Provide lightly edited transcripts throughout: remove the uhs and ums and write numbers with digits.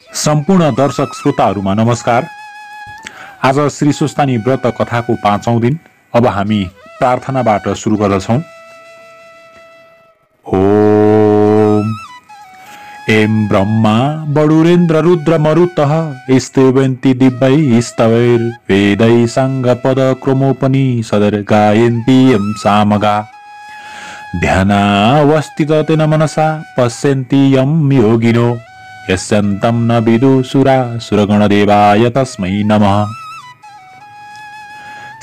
सम्पूर्ण दर्शक श्रोताहरूमा नमस्कार। आज श्री सुस्तानी व्रत कथाको 5औं दिन। अब हामी प्रार्थनाबाट सुरु गर्दछौं। ओम एम ब्रह्मा बडुरेन्द्र रुद्र मरुतः स्तुवन्ति दिव्यै स्तवैर् वेदै साङ्गपद क्रमोपनिषदर् गायन्ति यं सामगा ध्यानावस्थितेन मनसा पश्यन्ति यं योगिनो यस्यन्तं न विदुषुरासुरगणदेवाय तस्मै नमः।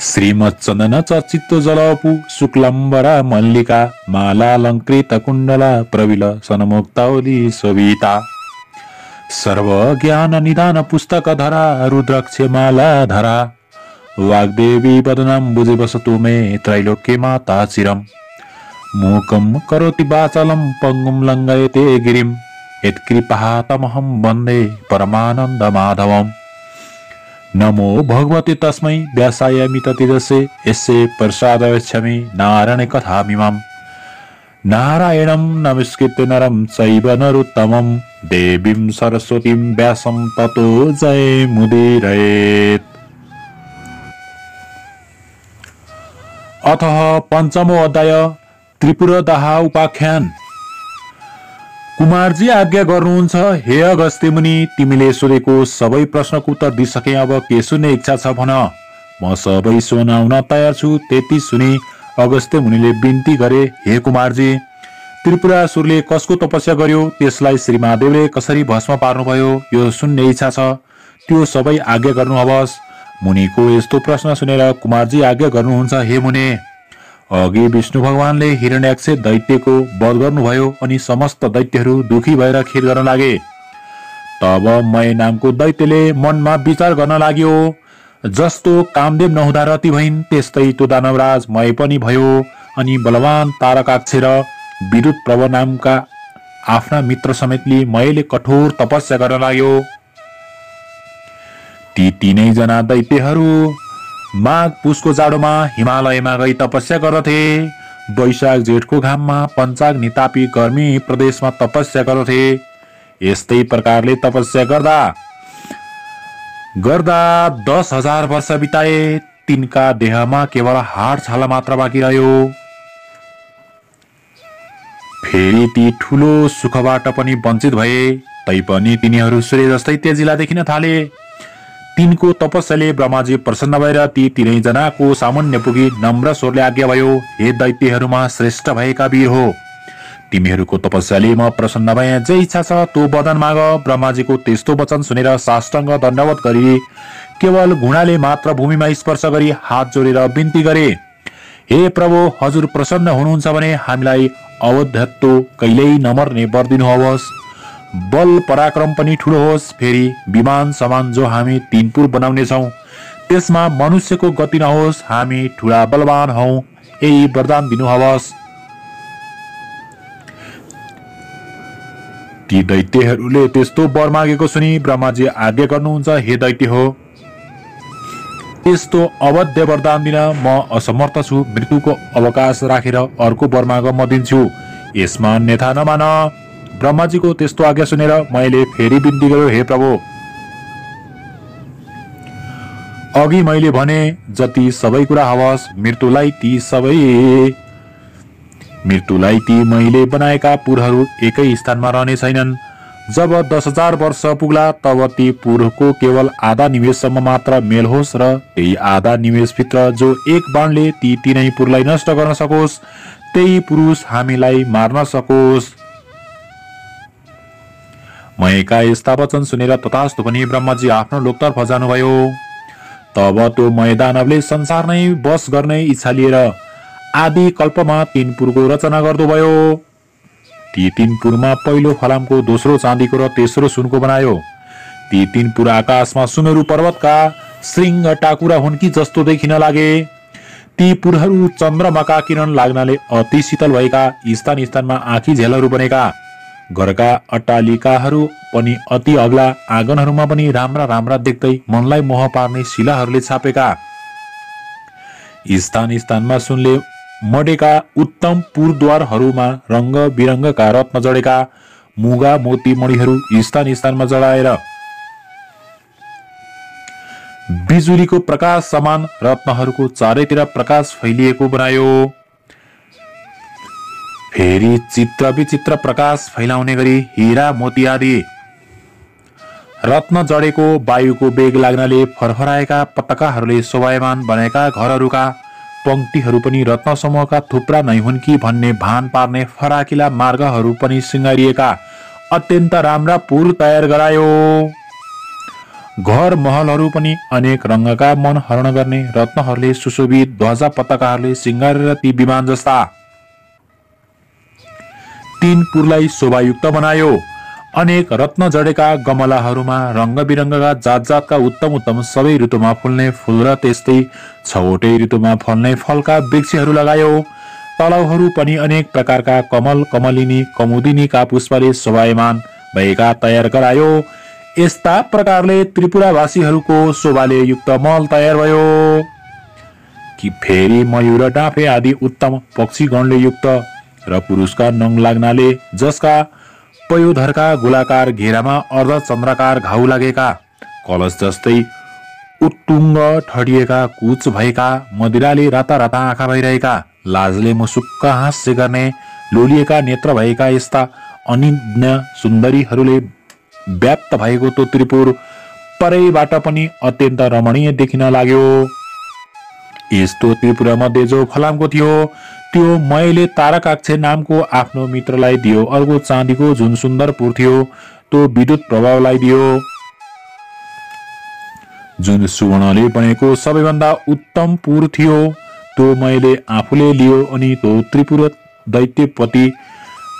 श्रीमच्चन्दन चर्चित जलपु शुक्लम्बरा मल्लिका मालालङ्कृत कुण्डला प्रविल सन्मुक्तावली शोभिता सर्वज्ञान निदान पुस्तक धरा रुद्राक्ष माला धरा वाग्देवी वदनं बुझे बसतु मे त्रैलोक्ये माता चिरम् मूकं करोति वाचालं पङ्गुं लङ्घयते गिरिं यत्कृपातमहं वन्दे परमानन्द माधवम्। नमो भगवते तस्मै व्यासाय मिततिदसे यस्य प्रसादयच्छमि नारायण कथामिमाम्। नारायणं नमस्कृत्य नरं चैव नरोत्तमं देवीं सरस्वतीं व्यासं ततो जयमुदीरयेत्। अतः पञ्चमो अध्याय त्रिपुरदहा उपाख्यान। कुमारजी आज्ञा गर्नुहुन्छ, हे अगस्त्य मुनि, तिमीले सोधेको सबै प्रश्नको उत्तर दिइसके। अब के सुन्ने इच्छा छ भन, म सबै सुनाउन तयार छु। त्यति सुनि अगस्त्य मुनिले बिन्ती गरे, हे कुमारजी, त्रिपुरासुरले कसको तपस्या गर्यो, त्यसलाई श्री महादेवले कसरी भस्म पार्नुभयो, यो सुन्ने इच्छा छ। त्यो सबै आज्ञा गर्नुहोस्। मुनिको यस्तो प्रश्न सुनेर कुमारजी आज्ञा गर्नुहुन्छ, हे मुने, अघि विष्णु भगवानले हिरण्याक्ष दैत्यको वध गर्नुभयो अनि समस्त दैत्यहरू दुखी भएर खिर गर्न लागे। तब मय नामको दैत्यले मनमा विचार गर्न लाग्यो, जस्तो कामदेव नहुँदा रति भइन् त्यस्तै त्यो दानवराज मय पनि भयो। अनि बलवान तारकाक्ष र विद्युत प्रभ नामका आफ्ना मित्र समेतले मयले कठोर तपस्या गर्न लाग्यो। ती तीनैजना दैत्यहरू माघ पुसको जाडोमा हिमालयमा गई तपस्या गर्दथे। वैशाख जेठको घाममा पञ्चाग नितापी गर्मी प्रदेशमा तपस्या गर्दथे। यस्तै प्रकारले तपस्या गर्दा गर्दा 10,000 वर्ष बिताए। तिनका देहमा केवल हाड छाला मात्र बाँकी रह्यो। फेरि ती ठुलो सुखबाट पनि वञ्चित भए। तैपनि तिनीहरू सूर्य जस्तै तेजिला देखिन थाले। तिनको तपस्याले ब्रह्माजी प्रसन्न भएर ती तीनैजनाको सामुन्य पुगी नम्र स्वरले आज्ञा भयो, हे दैत्यहरूमा श्रेष्ठ भएका वीर हो, तिमीहरूको तपस्याले म प्रसन्न भएँ। जे इच्छा छ त्यो वरदान माग। ब्रह्माजीको त्यस्तो वचन सुनेर साष्टाङ्ग दण्डवत गरी केवल घुँडाले मात्र भूमिमा स्पर्श गरी हात जोडेर बिन्ती गरे, हे प्रभु, हजुर प्रसन्न हुनुहुन्छ भने हामीलाई अवध्यत्व कहिल्यै नमर्ने वर दिनुहोस्। बल पराक्रम पनि ठुलो होस्। फेरि विमान समान जो हामी 3 पुर बनाउने छौं त्यसमा मनुष्यको गति नहोस्। हामी ठुला बलवान हौ, यही वरदान दिनुहोस्। ती दैत्यहरूले त्यस्तो वर मागेको सुनि ब्रह्माजी आज्ञा गर्नुहुन्छ, हे दैत्य हो, त्यस्तो अवध्य वरदान दिन म असमर्थ छु। मृत्युको अवकाश राखेर अर्को वर माग, म दिन्छु, यसमा अन्यथा नमान। ब्रह्माजीको त्यस्तो आज्ञा सुनेर मैले फेरि बिन्ती गर्यो, हे प्रभु, अघि मैले भने जति सबै कुरा हवस्, मृत्युलाई ती मैले बनाएका पुरहरू एकै स्थानमा रहने छैनन्। जब 10,000 वर्ष पुग्ला तब ती पुरको केवल आधा निमेषसम्म मात्र मेल होस् र त्यही आधा निमेषभित्र जो एक बाणले ती तीनै पुरलाई नष्ट गर्न सकोस्, त्यही पुरुष हामीलाई मार्न सकोस्। मयका यस्ता वचन सुनेर तथास्तु पनि ब्रह्माजी आफ्नो लोकतर्फ जानुभयो। तब त्यो मय दानवले संसार नै वश गर्ने इच्छा लिएर आदि कल्पमा 3 पुरको रचना गर्नुभयो। ती 3 पुरमा पहिलो फलामको, दोस्रो चाँदीको र तेस्रो सुनको बनायो। ती 3 पुर आकाशमा सुमेरु पर्वतका श्रृंग टाकुरा हुन्की जस्तो देखिन लागे। ती पुरहरू चन्द्रमाका किरण लाग्नाले अति शीतल भएका, स्थान स्थानमा आँखी झेलहरू बनेका, घरका अट्टालिकाहरू पनि अति अग्ला, आँगनहरूमा पनि राम्रा राम्रा देख्दै मनलाई मोह पार्ने शिलाहरूले छापेका, स्थान स्थानमा सुनले मडेका उत्तम पुरद्वारहरूमा रङ्ग बिरङ्गका रत्न जडेका, मुगा मोती मणिहरू स्थान स्थानमा जडाएर बिजुलीको प्रकाश समान रत्नहरूको चारैतिर प्रकाश फैलिएको बनायो। फेरि चित्र विचित्र प्रकाश फैलाउने गरी हीरा मोती आदि रत्न जडेको वायुको वेग लाग्नाले फरफराएका पताकाहरूले शोभायमान बनेका घरहरूका पंक्तिहरू पनि रत्न समूहका थुप्रा नै हुन् कि भन्ने भान पार्ने फराकिला मार्गहरू पनि सिँगारिएका अत्यन्त राम्रा पुल तयार गरायो। घर महलहरू पनि अनेक रङ्गका मन हरण गर्ने रत्नहरूले सुशोभित ध्वजा पताकाहरूले सिँगारेर ती विमान जस्ता तीन पुरलाई शोभायुक्त बनायो। अनेक रत्न जडेका गमलाहरूमा रङ्ग बिरङ्गका जात जातका उत्तम उत्तम सबै ऋतुमा फुल्ने फुल र त्यस्तै छवटै ऋतुमा फल्ने फलका वृक्षहरू लगायो। तलाउहरू पनि अनेक प्रकारका कमल कमलिनी कमुदिनीका पुष्पले शोभायमान भएका तयार गरायो। यस्ता प्रकारले त्रिपुरावासीहरूको शोभाले युक्त महल तयार भयो कि फेरि मयूर डाँफे आदि उत्तम पक्षीगणले युक्त र पुरुषका नङ लाग्नाले जसका पयोधरका गोलाकार घेरामा अर्धचन्द्राकार घाउ लागेका कलश जस्तै उत्तुङ्ग ठडिएका कुच भएका मदिराले राता राता आँखा भइरहेका लाजले मुसुक्क हास्य गर्ने लोलिएका नेत्र भएका यस्ता अनिन्य सुन्दरीहरूले व्याप्त भएको त्यो त्रिपुर परैबाट पनि अत्यन्त रमणीय देखिन लाग्यो। यस्तो त्रिपुरा मध्ये जो फलामको थियो त्यो मैले तारकाक्ष नामको आफ्नो मित्रलाई दियो। अर्को चाँदीको जुन सुन्दर पुर थियो त्यो विद्युत प्रभावलाई दियो। जुन सुवर्णले बनेको सबैभन्दा उत्तम पुर थियो त्यो मैले आफूले लियो। अनि त्यो त्रिपुर दैत्यपति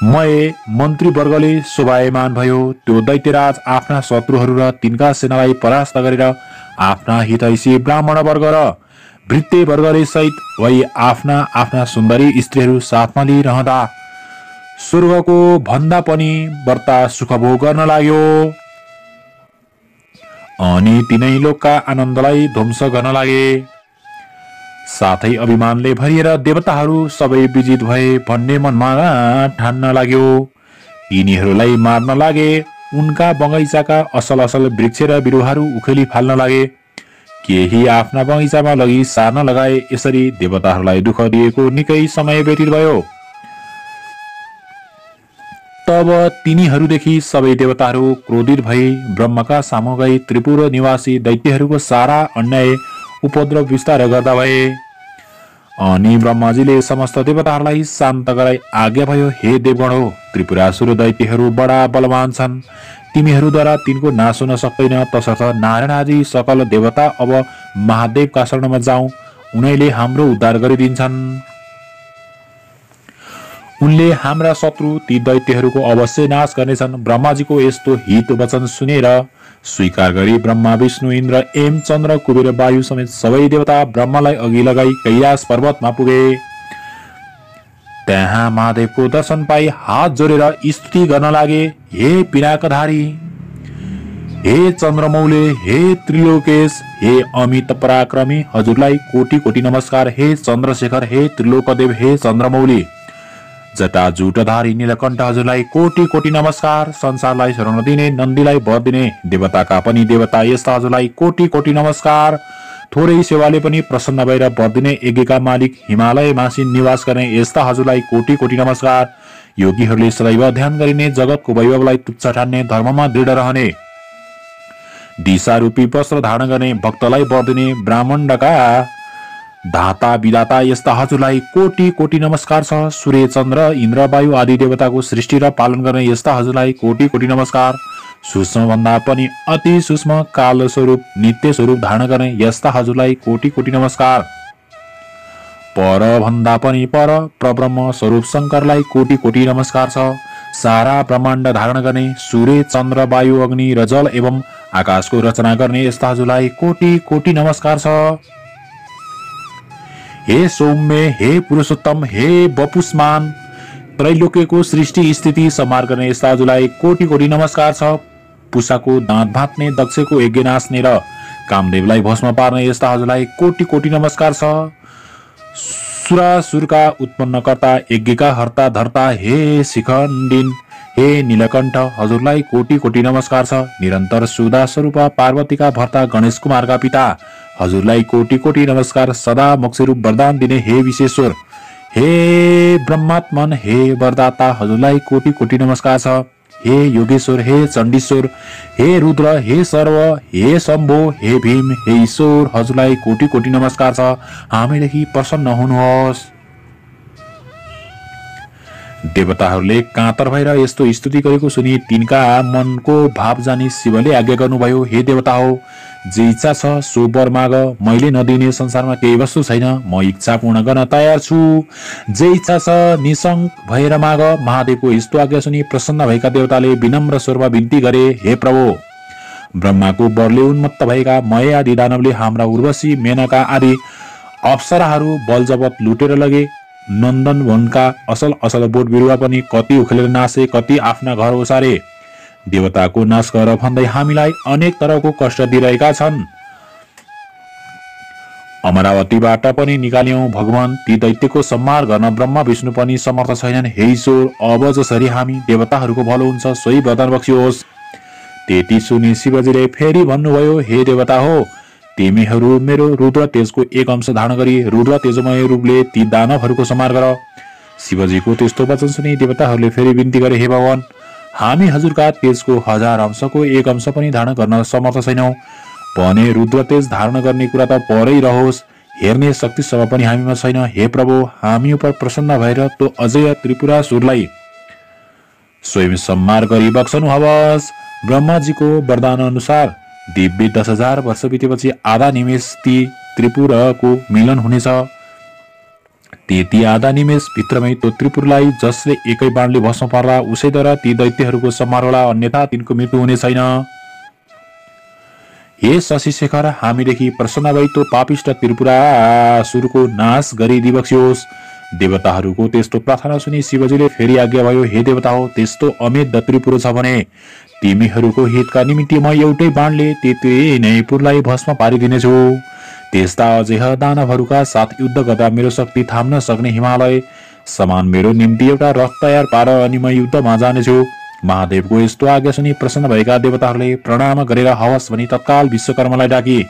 मय मन्त्रीवर्गले शोभायमान भयो। त्यो दैत्यराज आफ्ना शत्रुहरू र तिनका सेनालाई परास्त गरेर आफ्ना हितैषी ब्राह्मण वर्ग र भृत्य वर्गले सहित भई आफ्ना आफ्ना सुन्दरी स्त्रीहरू साथमा लिइरहँदा स्वर्गको भन्दा पनि बढ्ता सुखभोग गर्न लाग्यो। अनि तिनै लोकका आनन्दलाई ध्वंस गर्न लागे। साथै अभिमानले भरिएर देवताहरू सबै विजित भए भन्ने मनमा ठान्न लाग्यो। तिनीहरूलाई मार्न लागे। उनका बगैँचाका असल असल वृक्ष र बिरुवाहरू उखेली फाल्न लागे। केही आफ्ना बगैँचामा लगी सार्न लगाए। यसरी देवताहरूलाई दुःख दिएको निकै समय व्यतीत भयो। तब तिनीहरूदेखि सबै देवताहरू क्रोधित भई ब्रह्मका सामु गई त्रिपुर निवासी दैत्यहरूको सारा अन्याय उपद्रव विस्तार गर्दा भए। अनि ब्रह्माजीले समस्त देवताहरूलाई शान्त गराई आज्ञा भयो, हे देवगण हो, त्रिपुरासुर दैत्यहरू बडा बलवान छन्। तिमीहरूद्वारा तिनको नाश हुन सक्दैन। तसर्थ नारायण आदि सकल देवता अब महादेवका शरणमा जाउँ। उनैले हाम्रो उद्धार गरिदिन्छन्। उनले हाम्रा शत्रु ती दैत्यहरूको अवश्य नाश गर्नेछन्। ब्रह्माजीको यस्तो हित वचन सुनेर स्वीकार गरी ब्रह्मा विष्णु इन्द्र एम चन्द्र कुबेर वायु समेत सबै देवता ब्रह्मालाई अघि लगाई कैलाश पर्वतमा पुगे। त्यहाँ महादेवको दर्शन पाई हात जोडेर स्तुति गर्न लागे। हे पिनाकधारी, हे चन्द्रमौले, हे त्रिलोकेश, हे अमित पराक्रमी, हजुरलाई कोटि कोटि नमस्कार। हे चन्द्रशेखर, हे त्रिलोकदेव, हे चन्द्रमौली, जटा जुटधारी नीलकण्ठ, हजुरलाई कोटि कोटि नमस्कार। संसारलाई शरण दिने, नन्दीलाई वर दिने, देवताका पनि देवता यस्ता हजुरलाई कोटि कोटि नमस्कार। थोरै सेवाले पनि प्रसन्न भएर वर दिने, यज्ञका मालिक, हिमालय मासी निवास गर्ने यस्ता हजुरलाई कोटि कोटि नमस्कार। योगीहरूले सदैव ध्यान गरिने, जगतको वैभवलाई तुच्छ ठान्ने, धर्ममा दृढ रहने, दिशारूपी वस्त्र धारण गर्ने, भक्तलाई वर दिने, ब्राह्मणका धाता विधाता यस्ता हजुरलाई कोटि कोटि नमस्कार छ। सूर्य चन्द्र इन्द्र वायु आदि देवताको सृष्टि र पालन गर्ने यस्ता हजुरलाई कोटि कोटि नमस्कार। सूक्ष्म भन्दा पनि अति सूक्ष्म काल स्वरूप नित्य स्वरूप धारण गर्ने यस्ता हजुरलाई कोटि कोटि नमस्कार। पर भन्दा पनि पर परब्रह्म स्वरूप शंकरलाई कोटि कोटि नमस्कार छ। सारा ब्रह्माण्ड धारण गर्ने, सूर्य चन्द्र वायु अग्नि र जल एवं आकाशको रचना गर्ने यस्ता हजुरलाई कोटि कोटि नमस्कार छ। हे सौम्य, हे पुरुषोत्तम, हे वपुष्मान, त्रैलोक्यको सृष्टि स्थिति संहार गर्ने यस्ता हजुरलाई कोटि कोटि नमस्कार छ। पुषाको दाँत भाँच्ने, दक्षको यज्ञ नाच्ने र कामदेवलाई भस्म पार्ने यस्ता हजुरलाई कोटि कोटि नमस्कार छ। सुरासुरका उत्पन्नकर्ता, यज्ञका हर्ता धर्ता, हे शिखण्डिन, हे नीलकण्ठ, हजुरलाई कोटी कोटी नमस्कार छ। निरन्तर सुधा स्वरूप पार्वतीका भर्ता गणेश कुमारका पिता, हजुरलाई कोटी कोटी नमस्कार। सदा मोक्षरूप वरदान दिने हे विश्वेश्वर, हे ब्रह्मात्मन, हे वरदाता, हजुरलाई कोटी कोटी नमस्कार छ। हे योगेश्वर, हे चण्डीश्वर, हे रुद्र, हे सर्व, हे शम्भो, हे भीम, हे ईश्वर, हजुरलाई कोटी कोटी नमस्कार छ। हामीदेखि प्रसन्न हुनुहोस्। देवताहरूले कातर भएर यस्तो स्तुति गरेको सुनि तिनका मनको भाव जानी शिवले आज्ञा गर्नुभयो, हे देवता हो, जे इच्छा छ सो वर माग। मैले नदिने संसारमा केही वस्तु छैन, म इच्छा पूर्ण गर्न तयार छु। जे इच्छा छ निशंक भएर माग। महादेवको यस्तो आज्ञा सुनि प्रसन्न भएका देवताले विनम्र स्वरमा बिन्ती गरे, हे प्रभु, ब्रह्माको वरले उन्मत्त भएका मय आदि दानवले हाम्रा उर्वशी, मेनका आदि अप्सराहरू बलजबत लुटेर लगे। नन्दन वनका असल असल बोट बिरुवा पनि कति उखेलेर नासे, कति आफ्ना घर ओसारे। देवताको नाश गर भन्दै हामीलाई अनेक तरहको कष्ट दिइरहेका छन्। अमरावतीबाट पनि निकाल्यौं भगवान, ती दैत्यको संहार गर्न ब्रह्मा विष्णु पनि समर्थ छैनन्। हे ईश्वर, अब जसरी हामी देवताहरूको भलो हुन्छ सोही वरदान बक्सियोस्। त्यति सुनि शिवजीले फेरि भन्नुभयो, हे देवता हो, तिमीहरू मेरो रुद्र तेजको एक अंश धारण गरी रुद्र तेजमय रूपले ती दानवहरूको संहार गर। शिवजीको त्यस्तो वचन सुनि देवताहरूले फेरि बिन्ती गरे, हे भगवान, हामी हजुरका तेजको 1000 अंशको एक अंश पनि धारण गर्न समर्थ छैनौं भने रुद्र तेज धारण गर्ने कुरा त परै रहोस्, हेर्ने शक्तिसम्म पनि हामीमा छैन। हे प्रभु, हामी उप प्रसन्न भएर तो अजय त्रिपुरासुरलाई स्वयं संहार गरी बक्सनु हवस्। ब्रह्माजीको वरदान अनुसार दिव्य 10,000 वर्ष बितेपछि आधा निमेष ती त्रिपुरको मिलन हुनेछ। त्यति आधा निमेष भित्रमै त्यो त्रिपुरलाई जसले एकै बाणले भस्म पार्ला उसैद्वारा ती दैत्यहरूको संहार होला, अन्यथा तिनको मृत्यु हुने छैन। हे शशिशेखर, हामीदेखि प्रसन्न भई त्यो पापिष्ट त्रिपुरासुरको नाश गरी दिबक्सियोस्। देवताहरूको त्यस्तो प्रार्थना सुनि शिवजीले फेरि आज्ञा भयो, हे देवता हो, त्यस्तो अमेध त्रिपुर छ भने तिमीहरूको हितका निमित्त म एउटै बाणले त्यति नै पुरलाई भस्म पारिदिनेछु। त्यस्ता अझै दानवहरूका साथ युद्ध गर्दा मेरो शक्ति थाम्न सक्ने हिमालय समान मेरो निम्ति एउटा रथ तयार पार, अनि म युद्धमा जानेछु। महादेवको यस्तो आज्ञा सुनि प्रसन्न भएका देवताहरूले प्रणाम गरेर हवस् भनी तत्काल विश्वकर्मालाई डाकी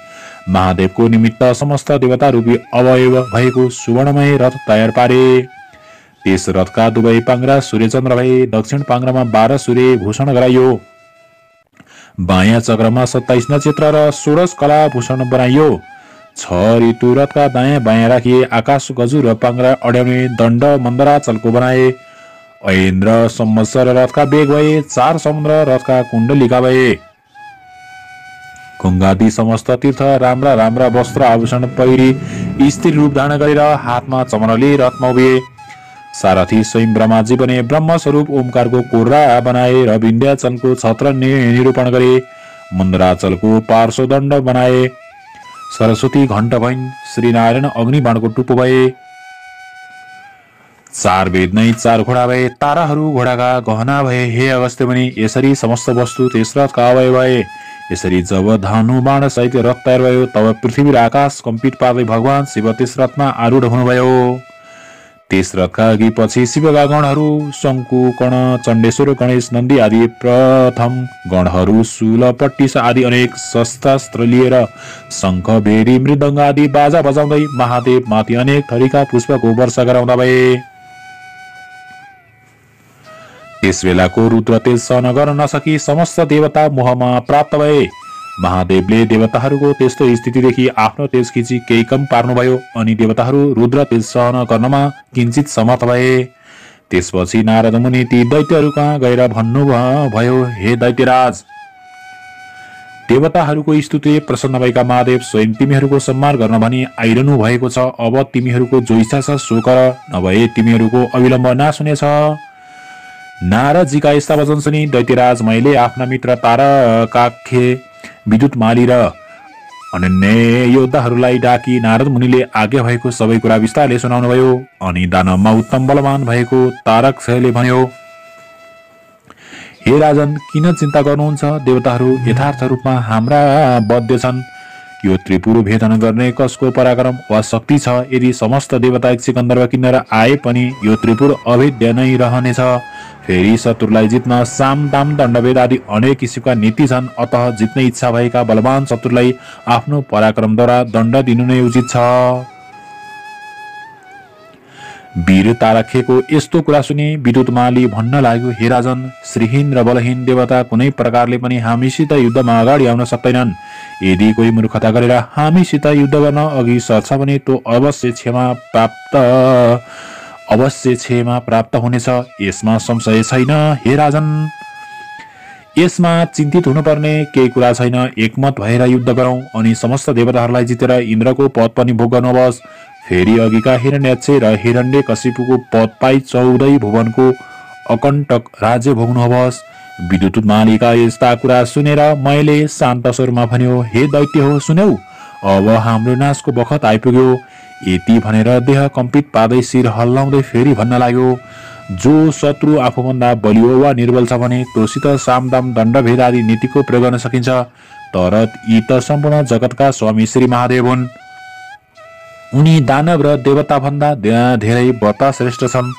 महादेवको निमित्त समस्त देवता रूपी अवयव भएको सुवर्णमय रथ तयार पारे। त्यस रथका दुवै पाङ्ग्रा सूर्यचन्द्र भए। दक्षिण पाङ्ग्रामा 12 सूर्य भूषण गराइयो। बायाँ चक्रमा 27 नक्षत्र र 16 कला भूषण बनाइयो। 6 ऋतु रथका दायाँ बायाँ राखिए। आकाश गजु र पाङ्ग्रा अड्याउने दण्ड मन्दराचलको बनाए। ऐन्द्र संवत्सर रथका बेग भए। 4 समुद्र रथका कुण्डलिका भए। गङ्गादी समस्त तीर्थ राम्रा राम्रा वस्त्र आभूषण पहिरी स्त्री रूप धारण गरेर हातमा चमरले रथमा उभिए। सारथी स्वयं ब्रह्माजी बने। ब्रह्म स्वरूप ओमकारको कोर्रा बनाए र विन्ध्याचलको छत्र निरूपण गरे। मन्दराचलको पार्श्वदण्ड बनाए। सरस्वती घण्ट भइन्। श्रीनारायण अग्निबाणको टुप्पो भए। 4 वेद नै 4 घोडा भए। ताराहरू घोडाका गहना भए। हे अगस्त्य मुनि, यसरी समस्त वस्तु त्यस रथका अवयव भए। यसरी जब धनु बाण सहित रथ तयार भयो तब पृथ्वी र आकाश कम्पित पार्दै भगवान शिव त्यस रथमा आरूढ हुनुभयो। त्यस रथका अघि पछि शिवका गणहरू शङ्कु, कर्ण, चण्डेश्वर, गणेश, नन्दी आदि प्रथम गणहरू शूल, पट्टिस आदि अनेक शस्त्रास्त्र लिएर शङ्ख, भेरी, मृदङ्ग आदि बाजा बजाउँदै महादेव माथि अनेक थरीका पुष्पको वर्षा गराउँदा भए। त्यस बेलाको रुद्र तेज सहन गर्न नसकी समस्त देवता मोहमा प्राप्त भए। महादेवले देवताहरूको त्यस्तो स्थितिदेखि आफ्नो तेज खिची केही कम पार्नुभयो अनि देवताहरू रुद्र तेज सहन गर्नमा किञ्चित समर्थ भए। त्यसपछि नारद मुनि ती दैत्यहरू कहाँ गएर भन्नुभयो, हे दैत्यराज, देवताहरूको स्तुतिले प्रसन्न भएका महादेव स्वयं तिमीहरूको सम्मान गर्न भनी आइरहनु भएको छ। अब तिमीहरूको जो इच्छा छ सो गर, नभए तिमीहरूको अविलम्ब नाश हुनेछ। नारदजीका यस्ता वचन सुनि दैत्यराज मैले आफ्ना मित्र तारकाख्य, विद्युत माली र अनन्य योद्धाहरूलाई डाकी नारद मुनिले आज्ञा भएको सबै कुरा विस्तारले सुनाउनु भयो। अनि दानवमा उत्तम बलवान भएको तारकाख्यले भन्यो, हे राजन, किन चिन्ता गर्नुहुन्छ? देवताहरू यथार्थ रूपमा हाम्रा बद्ध छन्। यो त्रिपुर भेदन गर्ने कसको पराक्रम वा शक्ति छ? यदि समस्त देवता एक गन्धर्व किन्नेर आए पनि यो त्रिपुर अभेद्य नै रहनेछ। फेरि शत्रुलाई जित्न साम दाम दण्डभेद आदि अनेक किसिमका नीति छन्। अतः जित्ने इच्छा भएका बलवान शत्रुलाई आफ्नो पराक्रमद्वारा दण्ड दिनु नै उचित छ। वीर तारखेको यस्तो कुरा सुनि विद्युतमाली भन्न लाग्यो, हे राजन, श्रीहीन र बलहीन देवता कुनै प्रकारले पनि हामीसित युद्धमा अगाडि आउन सक्दैनन्। यदि कोही मूर्खता गरेर हामीसित युद्ध गर्न अघि सर्छ भने त्यो अवश्य क्षमा प्राप्त हुनेछ, यसमा संशय छैन। हे राजन, यसमा चिन्तित हुनुपर्ने केही कुरा छैन। एकमत भएर युद्ध गरौं अनि समस्त देवताहरूलाई जितेर इन्द्रको पद पनि भोग गर्नुहोस्। फेरि अघिका हिरण्याक्ष र हिरण्यकशिपुको पद पाई 14 भुवनको अकण्टक राज्य भोग्नुहोस्। विद्युतमालीका यस्ता कुरा सुनेर मैले शान्त स्वरमा भन्यो, हे दैत्य हो, सुन्यौ, अब हाम्रो नाशको बखत आइपुग्यो। यति भनेर देह कम्पित पार्दै शिर हल्लाउँदै फेरि भन्न लाग्यो, जो शत्रु आफूभन्दा बलियो वा निर्बल छ भने तोसित सामदाम दण्डभेद आदि नीतिको प्रयोग गर्न सकिन्छ। तर यी त सम्पूर्ण जगतका स्वामी श्री महादेव हुन्। उनी दानव र देवता भन्दा धेरै व्रता श्रेष्ठ छन्।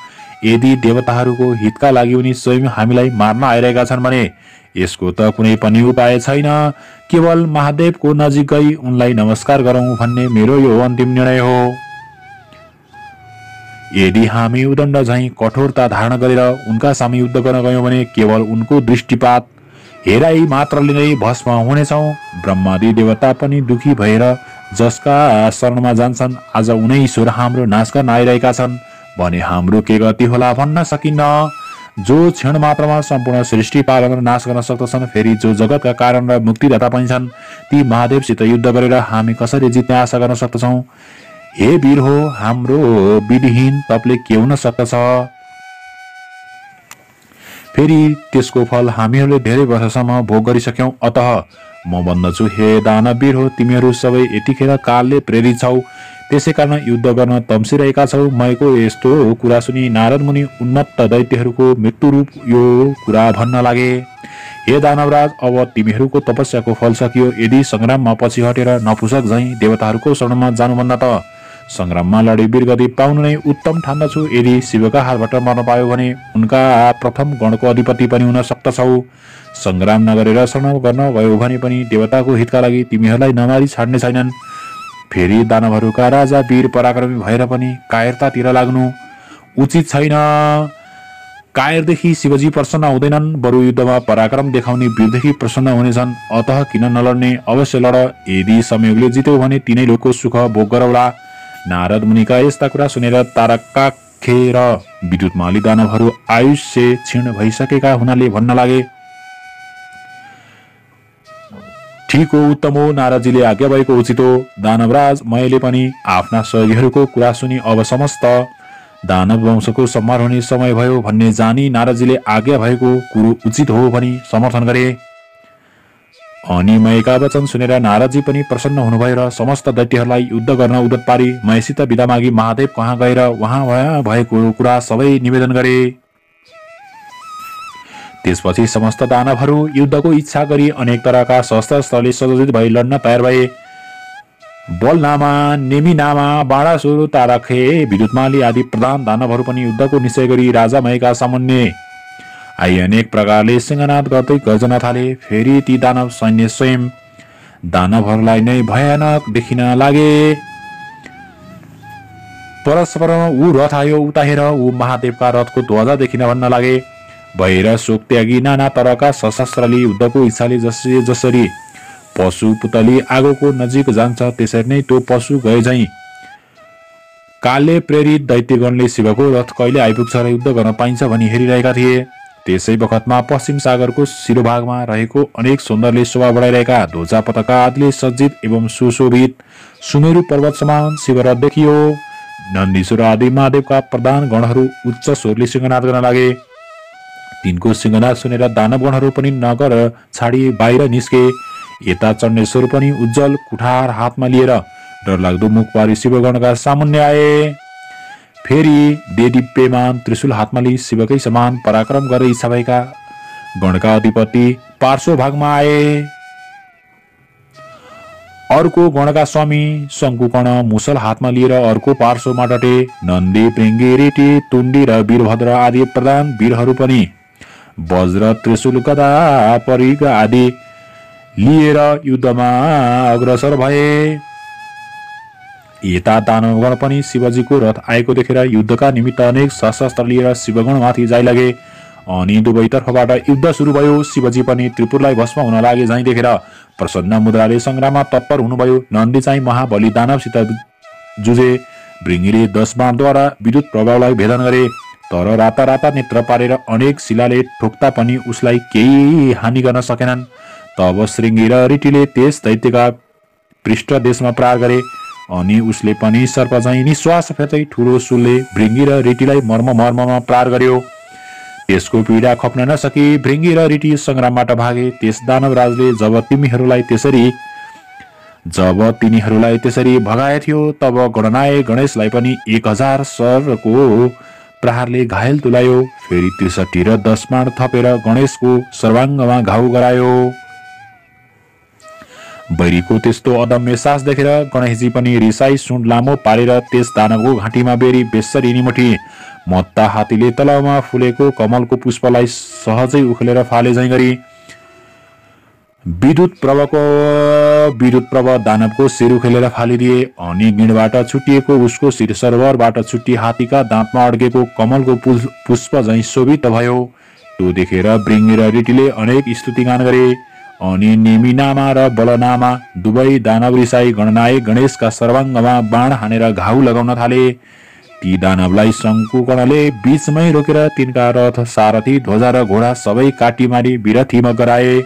यदि देवताहरूको हितका लागि उनी स्वयं हामीलाई मार्न आइरहेका छन् भने यसको त कुनै पनि उपाय छैन। केवल महादेवको नजिक गई उनलाई नमस्कार गरौं भन्ने मेरो यो अन्तिम निर्णय हो। यदि हामी उदण्ड झैं कठोरता धारण गरेर उनका सामु युद्ध गर्न गयौं भने केवल उनको दृष्टिपात हेराई मात्रले नै भस्म हुनेछौं। ब्रह्मादि देवता पनि दुखी भएर जसका शरणमा जान्छन्, आज उनै ईश्वर हाम्रो नाश गर्न आइरहेका छन् भने हाम्रो के गति होला भन्न सकिन्न। जो क्षण मात्रमा सम्पूर्ण सृष्टि पालन र नाश गर्न सक्दछन्, फेरि जो जगतका कारण र मुक्तिदाता पनि छन्, ती महादेवसित युद्ध गरेर हामी कसरी जित्ने आशा गर्न सक्दछौं? हे वीर हो, हाम्रो विधिहीन तपले के हुन सक्दछ? फेरि त्यसको फल हामीहरूले धेरै वर्षसम्म भोग गरिसक्यौं। अतः म भन्दछु, हे दानवीर हो, तिमीहरू सबै यतिखेर कालले प्रेरित छौ, त्यसै कारण युद्ध गर्न तम्सिरहेका छौ। मयको यस्तो कुरा सुनि नारद मुनि उन्मत्त दैत्यहरूको मृत्यु रूप यो कुरा भन्न लागे, हे दानवराज, अब तिमीहरूको तपस्याको फल सकियो। यदि संग्राममा पछि हटेर नपुसक झैं देवताहरूको शरणमा जानुभन्दा त संग्राममा लडी वीरगति पाउनु नै उत्तम ठान्दछु। यदि शिवका हातबाट मर्न पायो भने उनका प्रथम गणको अधिपति पनि हुन सक्दछौ। संग्राम नगरेर शरण गर्न गयो भने पनि देवताको हितका लागि तिमीहरूलाई नमारी छाड्ने छैनन्। फेरि दानवहरूका राजा वीर पराक्रमी भएर पनि कायरतातिर लाग्नु उचित छैन। कायरदेखि शिवजी प्रसन्न हुँदैनन्, बरु युद्धमा पराक्रम देखाउने वीरदेखि प्रसन्न हुनेछन्। अतः किन नलड्ने, अवश्य लड। यदि संयोगले जित्यो भने तिनै लोकको सुख भोग गरौला। नारद मुनिका यस्ता कुरा सुनेर तारकाख्य र विद्युतमाली दानवहरू आयुष्य क्षीण भइसकेका हुनाले भन्न लागे, ठीक हो, उत्तम हो, नारदजीले आज्ञा भएको उचित हो। दानवराज, मैले पनि आफ्ना सहयोगीहरूको कुरा सुनि अब समस्त दानव वंशको संहार हुने समय भयो भन्ने जानी नारदजीले आज्ञा भएको कुरो उचित हो भनी समर्थन गरे। अनि मयका वचन सुनेर नारदजी पनि प्रसन्न हुनुभयो र समस्त दैत्यहरूलाई युद्ध गर्न उद्यत पारी मयसित बिदा मागी महादेव कहाँ गएर वहाँ भएको कुरा सबै निवेदन गरे। त्यसपछि समस्त दानवहरू युद्धको इच्छा गरी अनेक तरहका शस्त्रले सज्जित भई लड्न तयार भए। बलनामा, नेमिनामा, बाणासुर, तारखे, विद्युतमाली आदि प्रधान दानवहरू पनि युद्धको निश्चय गरी राजा मयका सामुन्ने आई अनेक प्रकारले सिंहनाद गर्दै गर्जना थाले। फेरि ती दानव सैन्य स्वयं दानवहरूलाई नै भयानक देखिन लागे। परस्पर ऊ रथ आयो, उता हेर, ऊ महादेवका रथको ध्वजा देखिन भन्न लागे। भएर शोक त्यागी नाना तरका सशस्त्रले युद्धको इच्छाले जसरी पशु पुतली आगोको नजिक जान्छ, त्यसरी नै त्यो पशु गए झैं कालले प्रेरित दैत्यगणले शिवको रथ कहिले आइपुग्छ र युद्ध गर्न पाइन्छ भनी हेरिरहेका थिए। त्यसै बखतमा पश्चिम सागरको शिरोभागमा रहेको अनेक सौन्दर्यले शोभा बढाइरहेका ध्वजा पताका आदिले सज्जित एवं सुशोभित सुमेरु पर्वत समान शिवरथ देखियो। नन्दीश्वर आदि महादेवका प्रधान गणहरू उच्च स्वरले सिंहनाद गर्न लागे। तिनको सिंहनाद सुनेर दानवगणहरू पनि नगर छाडी बाहिर निस्के। यता चण्डेश्वर पनि उज्जवल कुठार हातमा लिएर डरलाग्दो मुख पारी शिवगणका सामुन्ने आए। फेरि देदीप्यमान त्रिशूल हातमा लिई शिवकै समान पराक्रम गर्ने इच्छा भएका गणका अधिपति पार्श्व भागमा आए। अर्को गणका स्वामी शङ्कुकर्ण मुसल हातमा लिएर अर्को पार्श्वमा डटे। नन्दी, पृङ्गी, रेटी, तुण्डी र वीरभद्र आदि प्रधान वीरहरू पनि वज्र त्रिशूल गदा परिघ आदि लिएर युद्धमा अग्रसर भए। यता दानवगण पनि शिवजीको रथ आएको देखेर युद्धका निमित्त अनेक शस्त्र लिएर शिवगणमाथि जाइ लगे। अनि दुवै तर्फबाट युद्ध सुरु भयो। शिवजी पनि त्रिपुरलाई भस्म हुन लागे झैं देखेर प्रसन्न मुद्राले संग्राममा तत्पर हुनुभयो। नन्दी चाहिँ महाबली दानवसित जुझे। भृङ्गीले 10 बाणद्वारा विद्युत प्रभावलाई भेदन गरे, तर राता राता नेत्र पारेर अनेक शिलाले ठोक्दा पनि उसलाई केही हानि गर्न सकेनन्। तब श्रृङ्गी र ऋटिले त्यस दैत्यका पृष्ठ देशमा प्रहार गरे। अनि उसले पनि सर्प झैं निश्वास फेर्दै ठुलो शूलले भृङ्गी र ऋटिलाई मर्ममा प्रहार गर्यो। त्यसको पीडा खप्न नसकी भृङ्गी र ऋटि संग्रामबाट भागे। त्यस दानवराजले जब तिनीहरूलाई त्यसरी भगाए थियो, तब गणनायक गणेशलाई पनि 1000 सरको प्रहारले घायल तुलायो। फेरि 63 र 10 बाण थपेर गणेशको सर्वाङ्गमा घाउ गरायो। बैरीको त्यस्तो अदम्य सास देखेर गणेशजी पनि रिसाई सुन्ड लामो पारेर त्यस दानवको घाँटीमा बेरी बेसरी निमुठी। मत्ता हात्तीले तलाउमा फुलेको कमलको पुष्पलाई सहजै उखेलेर फाले झैं गरी विद्युत प्रभ दानवको शिर उखेलेर फालिदिए। अनि गिँडबाट छुटिएको उसको शिर सरोवरबाट छुट्टी हात्तीका दाँतमा अड्केको कमलको पुष्प झैं शोभित भयो। त्यो देखेर भृङ्गी र ऋटिले अनेक स्तुतिगान गरे। अनि नेमिनामा र बलनामा दुवै दानव रिसाई गणनायक गणेशका सर्वाङ्गमा बाण हानेर घाउ लगाउन थाले। ती दानवलाई शङ्कुकर्णले बीचमै रोकेर तिनका रथ, सारथी, ध्वजा र घोडा सबै काटी मारी विरथीमा गराए।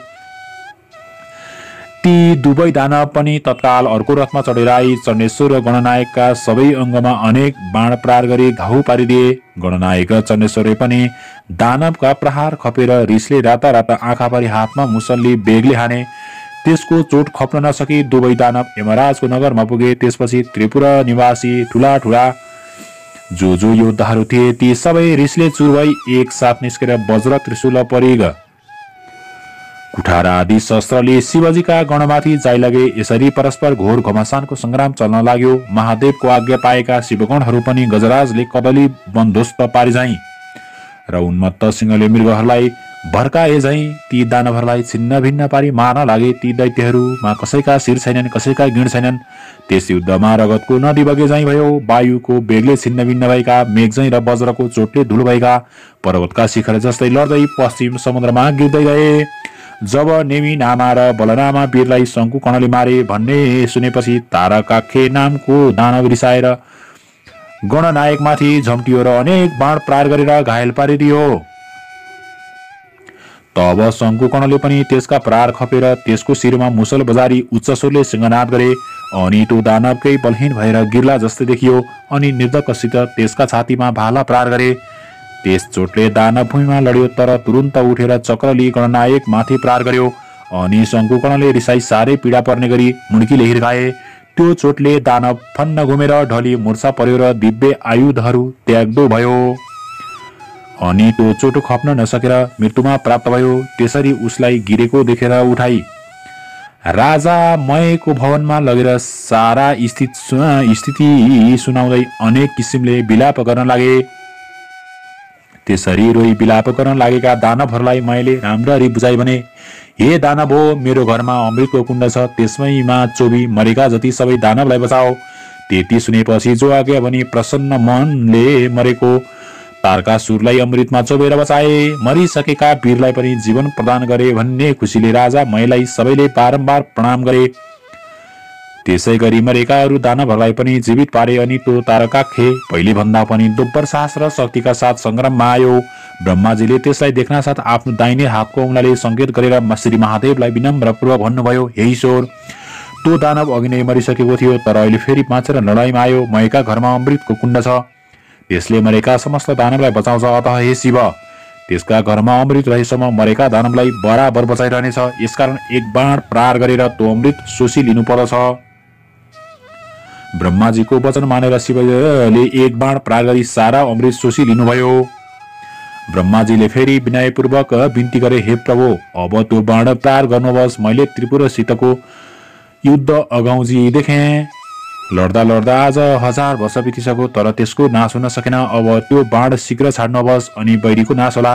ती दुवै दानव पनि तत्काल अर्को रथमा चढेर आई चण्डेश्वर र गणनायकका सबै अङ्गमा अनेक बाण प्रहार गरी घाउ पारिदिए। गणनायक र चण्डेश्वरले पनि दानवका प्रहार खपेर रिसले राता राता आँखा पारी हातमा मुसल्ली बेगले हाने। त्यसको चोट खप्न नसकी दुवै दानव यमराजको नगरमा पुगे। त्यसपछि त्रिपुरा निवासी ठुला ठुला जो योद्धाहरू थिए ती सबै रिसले चुर भई एकसाथ निस्केर वज्र त्रिशूल परिघ कुठारा आदि शस्त्रले शिवजीका गणमाथि जाइ लगे। यसरी परस्पर घोर घमासानको संग्राम चल्न लाग्यो। महादेवको आज्ञा पाएका शिवगणहरू पनि गजराजले कदली बन्दोबस्त पारि झैं र उन्मत्त सिंहले मृगहरूलाई भर्काए झैं ती दानवहरूलाई छिन्न भिन्न पारी मार्न लागे। ती दैत्यहरूमा कसैका शिर छैनन्, कसैका गिँड छैनन्। त्यस युद्धमा रगतको नदी बगे झैं भयो। वायुको बेगले छिन्न भिन्न भएका मेघ झैं र वज्रको चोटले धुलो भएका पर्वतका शिखर जस्तै लड्दै पश्चिम समुद्रमा गिर्दै गए। जब नेमी नामा र बलनामा वीरलाई शङ्कुकर्णले मारे भन्ने सुनेपछि तारकाखे नामको दानव रिसाएर गणनायकमाथि झम्टियो र अनेक बाण प्रहार गरेर घायल पारिदियो। तब शङ्कुकर्णले पनि त्यसका प्रहार खपेर त्यसको शिरमा मुसल बजारी उच्च स्वरले सिंहनाद गरे। अनि त्यो दानवकै बलहीन भएर गिर्ला जस्तै देखियो। अनि निर्धक्कसित त्यसका छातीमा भाला प्रहार गरे। त्यस चोटले दानव भूमिमा लड्यो, तर तुरुन्त उठेर चक्र लिई गणनायक माथि प्रहार गर्यो। अनि शङ्कुकर्णले रिसाई साह्रै पीडा पर्ने गरी मुड्कीले हिर्काए। त्यो चोटले दानव फन्न घुमेर ढली मूर्छा पर्यो र दिव्य आयुधहरू त्याग्दो भयो। अनि त्यो चोट खप्न नसकेर मृत्युमा प्राप्त भयो। त्यसरी उसलाई गिरेको देखेर उठाई राजा मयको भवनमा लगेर सारा स्थिति सुनाउँदै अनेक किसिमले विलाप गर्न लागे। त्यसरी रोई विलाप गर्न लागेका दानवहरूलाई मैले राम्ररी बुझाइ भने, हे दानव हो, मेरो घरमा अमृतको कुण्ड छ, त्यसमैमा चोबी मरेका जति सबै दानवलाई बचाओ। त्यति सुनेपछि जो आज्ञा भनी प्रसन्न मनले मरेको तारकासुरलाई अमृतमा चोबेर बचाए। मरिसकेका वीरलाई पनि जीवन प्रदान गरे भन्ने खुसीले राजा मयलाई सबैले बारम्बार प्रणाम गरे। त्यसै गरी मरेका अरू दानवहरूलाई पनि जीवित पारे। अनि त्यो तारकाखे पहिले भन्दा पनि दोब्बर साहस र शक्तिका साथ संग्राममा आयो। ब्रह्माजीले त्यसलाई देख्न साथ आफ्नो दाहिने हातको औंलाले संकेत गरेर श्री महादेवलाई विनम्रपूर्वक भन्नुभयो, हे ईश्वर, त्यो दानव अघि नै मरिसकेको थियो, तर अहिले फेरि बाँचेर लडाईँमा आयो। मयका घरमा अमृतको कुण्ड छ, त्यसले मरेका समस्त दानवलाई बचाउँछ। अतः हे शिव, त्यसका घरमा अमृत रहेसम्म मरेका दानवलाई बराबर बचाइरहनेछ। यसकारण एक बाण प्रहार गरेर त्यो अमृत शोषी लिनु पर्दछ। ब्रह्माजीको वचन मानेर शिवले एक बाण प्रहार गरी सारा अमृत शोषी लिनुभयो। ब्रह्माजीले फेरि विनयपूर्वक बिन्ती गरे, हे प्रभु, अब त्यो बाण प्रहार गर्नुहोस्। मैले त्रिपुरसितको युद्ध अगाउजी देखे। लड्दा लड्दा आज 1000 वर्ष बितिसक्यो, तर त्यसको नाश हुन सकेन। अब त्यो बाण शीघ्र छाड्नुहोस् अनि बैरीको नाश होला।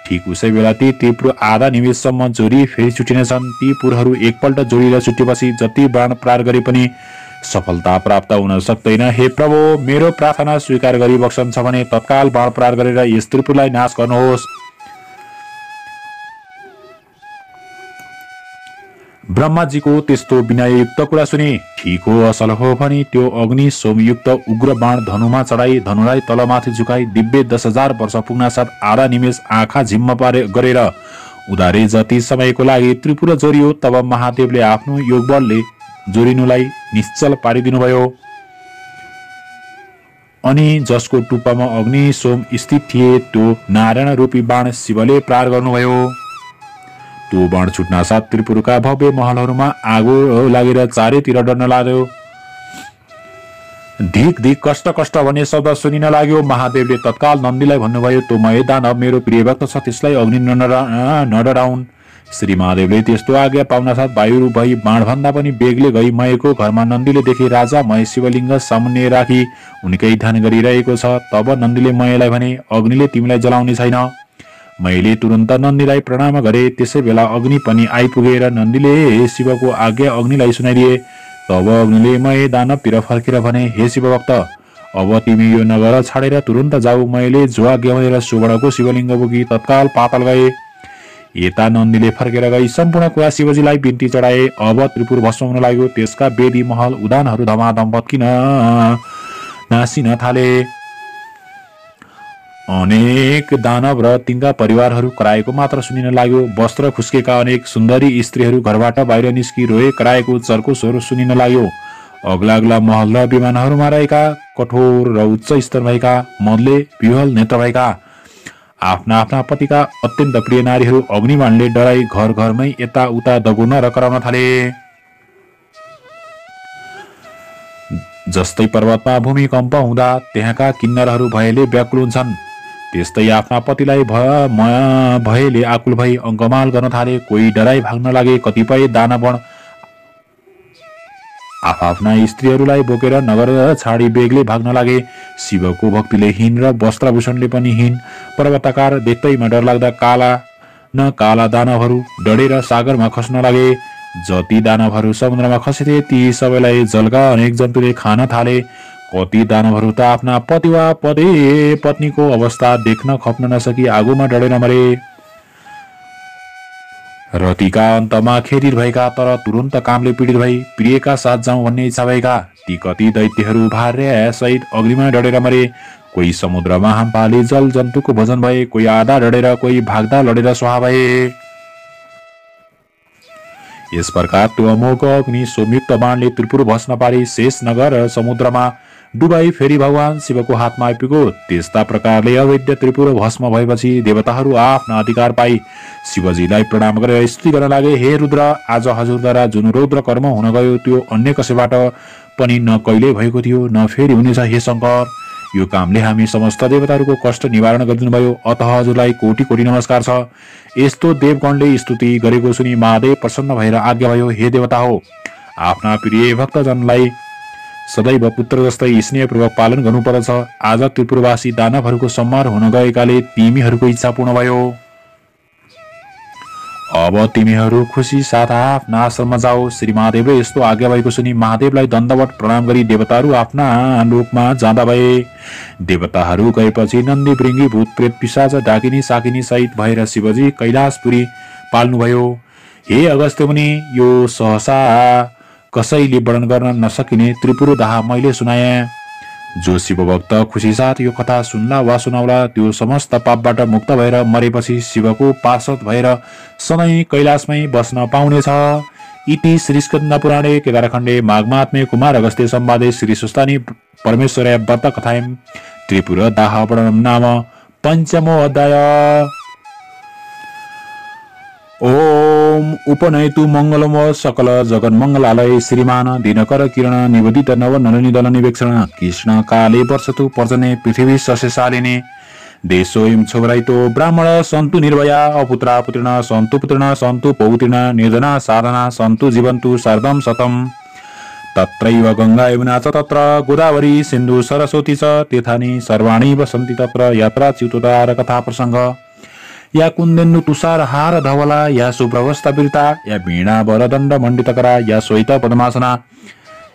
ठिक उसै बेला ती त्रिपुर आधा निमेषसम्म जोडी फेरि छुटिनेछन्। ती पुरहरू एकपल्ट जोडिएर छुटेपछि जति बाण प्रहार गरे पनि सफलता प्राप्त हुन सक्दैन। हे प्रभु, मेरो प्रार्थना स्वीकार गरी बक्सन्छ भने तत्काल बाण प्रहार गरेर यस त्रिपुरलाई नाश गर्नुहोस्। ब्रह्माजीको त्यस्तो विनययुक्त कुरा सुने ठिक हो, असल हो भने त्यो अग्नि सोमयुक्त उग्र बाण धनुमा चढाई धनुलाई तलमाथि झुकाई दिव्य 10,000 वर्ष पुग्नासाथ आधा निमेष आँखा झिम्म पारे गरेर उधारे जति समयको लागि त्रिपुरा जोडियो। तब महादेवले आफ्नो योगबलले जोडिनुलाई निश्चल पारिदिनुभयो अनि जसको टुप्पामा अग्नि सोम स्थित थिए त्यो नारायण रूपी बाण शिवले प्रहार गर्नुभयो। त्यो बाण छुट्न साथ त्रिपुरका भव्य महलहरूमा आगो लागेर चारैतिर डर्न लाग्यो। धिक धिक कष्ट कष्ट भन्ने शब्द सुनिन लाग्यो। महादेवले तत्काल नन्दीलाई भन्नुभयो, त्यो मय दानव मेरो प्रिय भक्त छ, त्यसलाई अग्नि नडराउन्। श्री महादेवले त्यस्तो आज्ञा पाउन साथ वायुरूप भई बाणभन्दा पनि बेगले गई मयको घरमा नन्दीले देखे राजा मय शिवलिङ्ग सामुन्ने राखी उनकै ध्यान गरिरहेको छ। तब नन्दीले मयलाई भने, अग्निले तिमीलाई जलाउने छैन। मैले तुरन्त नन्दीलाई प्रणाम गरे। त्यसै बेला अग्नि पनि आइपुगेर नन्दीले शिवको आज्ञा अग्निलाई सुनाइदिए। तब अग्निले मय दानवतिर फर्केर भने, हे शिवभक्त, अब तिमी यो नगर छाडेर तुरन्त जाऊ। मैले जो आज्ञा भनेर सुवर्णको शिवलिङ्ग बोकी तत्काल पाताल गए। यता नन्दीले फर्केर गई सम्पूर्ण कुरा शिवजीलाई बिन्ती चढाए। अब त्रिपुर भस्म हुन लाग्यो। त्यसका वेदी महल उदानहरू धमाधम भत्किन नासिन थाले। अनेक दानव र तिनका परिवारहरू कराएको मात्र सुनिन लाग्यो। वस्त्र खुस्केका अनेक सुन्दरी स्त्रीहरू घरबाट बाहिर निस्कि रोए कराएको चर्को स्वर सुनिन लाग्यो। अग्ला अग्ला महल र विमानहरूमा रहेका कठोर र उच्च स्तर भएका मदले विह्वल नेत्र भएका आफ्ना आफ्ना पतिका अत्यन्त प्रिय नारीहरू अग्निबाणले डराई घर घरमै यताउता दगुर्न र कराउन थाले। जस्तै पर्वतमा भूमिकम्प हुँदा त्यहाँका किन्नरहरू भयले व्याकुल हुन्छन्, त्यस्तै आफ्ना पतिलाई भयले आकुल भई अङ्कमाल गर्न थाले। कोही डराई भाग्न लागे। कतिपय दानवगण आफ्ना स्त्रीहरूलाई बोकेर नगर छाडी बेगले भाग्न लागे। शिवको भक्तिले हीन र वस्त्रभूषणले पनि हीन पर्वताकार देख्दैमा डरलाग्दा काला दानवहरू डढेर सागरमा खस्न लागे। जति दानवहरू समुद्रमा खसेथे ती सबैलाई जलका अनेक जन्तुले खान थाले। कति दानवहरू त आफ्ना पति वा पत्नीको अवस्था देख्न खप्न नसकी आगोमा डढेर मरे। रतिका अन्तमा खेदित भएका तर तुरन्त कामले पीडित भई प्रियका साथ जाउँ भन्ने इच्छा भएका ती कति दैत्यहरू भार्य सहित अग्निमा डढेर मरे। कोही समुद्रमा हाम्फाले जल जन्तुको भोजन भए, कोही आधा डढेर, कोही भाग्दा लडेर स्वाहा भए। यस प्रकार त्यो अमोघ अग्नि सोमयुक्त बाणले त्रिपुर भस्म पारी शेष नगर र समुद्रमा डुबाई फेरि भगवान शिवको हातमा आइपुग्यो। त्यस्ता प्रकारले अवैध त्रिपुर भस्म भएपछि देवताहरू आफ्ना अधिकार पाई शिवजीलाई प्रणाम गरेर स्तुति गर्न लागे। हे रुद्र, आज हजुरद्वारा जुन रौद्र कर्म हुन गयो त्यो अन्य कसैबाट पनि न कहिले भएको थियो न फेरि हुनेछ। हे शङ्कर, यो कामले हामी समस्त देवताहरूको कष्ट निवारण गरिदिनुभयो, अतः हजुरलाई कोटि कोटि नमस्कार छ। यस्तो देवगणले स्तुति गरेको सुनि महादेव प्रसन्न भएर आज्ञा भयो, हे देवता हो, आफ्ना प्रिय भक्तजनलाई सदैव पुत्र जस्तै स्नेहपूर्वक पालन गर्नुपर्दछ। आज त्रिपुरवासी दानवहरूको संहार हुन गएकाले तिमीहरूको इच्छा पूर्ण भयो। अब तिमीहरू खुसी साथ आफ्ना आश्रममा जाओ। श्री महादेवले यस्तो आज्ञा भएको सुनि महादेवलाई दण्डवत प्रणाम गरी देवताहरू आफ्ना लोकमा जाँदा भए। देवताहरू गएपछि नन्दी भृङ्गी भूत प्रेत पिशाच डाकिनी साकिनी सहित भएर शिवजी कैलाशपुरी पाल्नुभयो। हे अगस्त्य मुनि, यो सहसा कसैले वर्णन गर्न नसकिने त्रिपुर दाह मैले सुनाएँ। जो शिवभक्त खुसी साथ यो कथा सुन्ला वा सुनाउला त्यो समस्त पापबाट मुक्त भएर मरेपछि शिवको पार्षद भएर सधैँ कैलाशमै बस्न पाउनेछ। इति श्री स्कन्द पुराणे केदारखण्डे माघमात्म्ये कुमार अगस्त्य संवादे श्री सुस्तानी परमेश्वराय व्रत कथायां त्रिपुर दाह वर्णनम नाम पंचमो अध्याय। ओम उपनयतु मंगलम सकल जगन मंगलालय श्रीमान दिनकर किरण निवेदित नव नलिनी निवेक्षण कृष्ण काले वर्षतु पर्जने पृथ्वी सस्यशालिनी देशोयम छोराइतो ब्राह्मण सन्तु निर्भया अपुत्रा पुत्रिण सन्तु पुत्रिण सन्तु पौत्रिण निर्जना साधना सन्तु जीवन्तु सर्वं शतम्। तत्रैव गंगा यमुना च तत्र गोदावरी सिन्धु सरस्वती च तीर्थानि सर्वाणि वसन्ति तत्र यात्रा च्युतोद्धार कथा प्रसंग। या कुन्देन्दु तुषार हार धवला या सुप्रवस्थापिता या वीणा वरदण्ड मण्डितकरा या श्वेत पद्मासना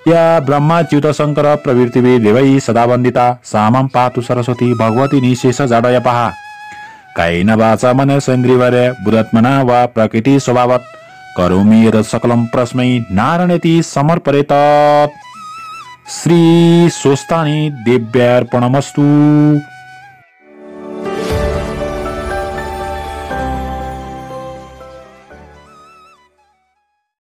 या ब्रह्माच्युत शङ्कर प्रवृत्तिवे देवै सदा वन्दिता सामं पातु सरस्वती भगवती निशेष जाडयपहा कायेन वाचा मनसेन्द्रियर्य बुधात्मना वा प्रकृति स्वभावत् करोमि यत् सकलं प्रस्मै नारायणेति समर्पयेत्। श्री स्वस्तानि देव्यार्पणमस्तु।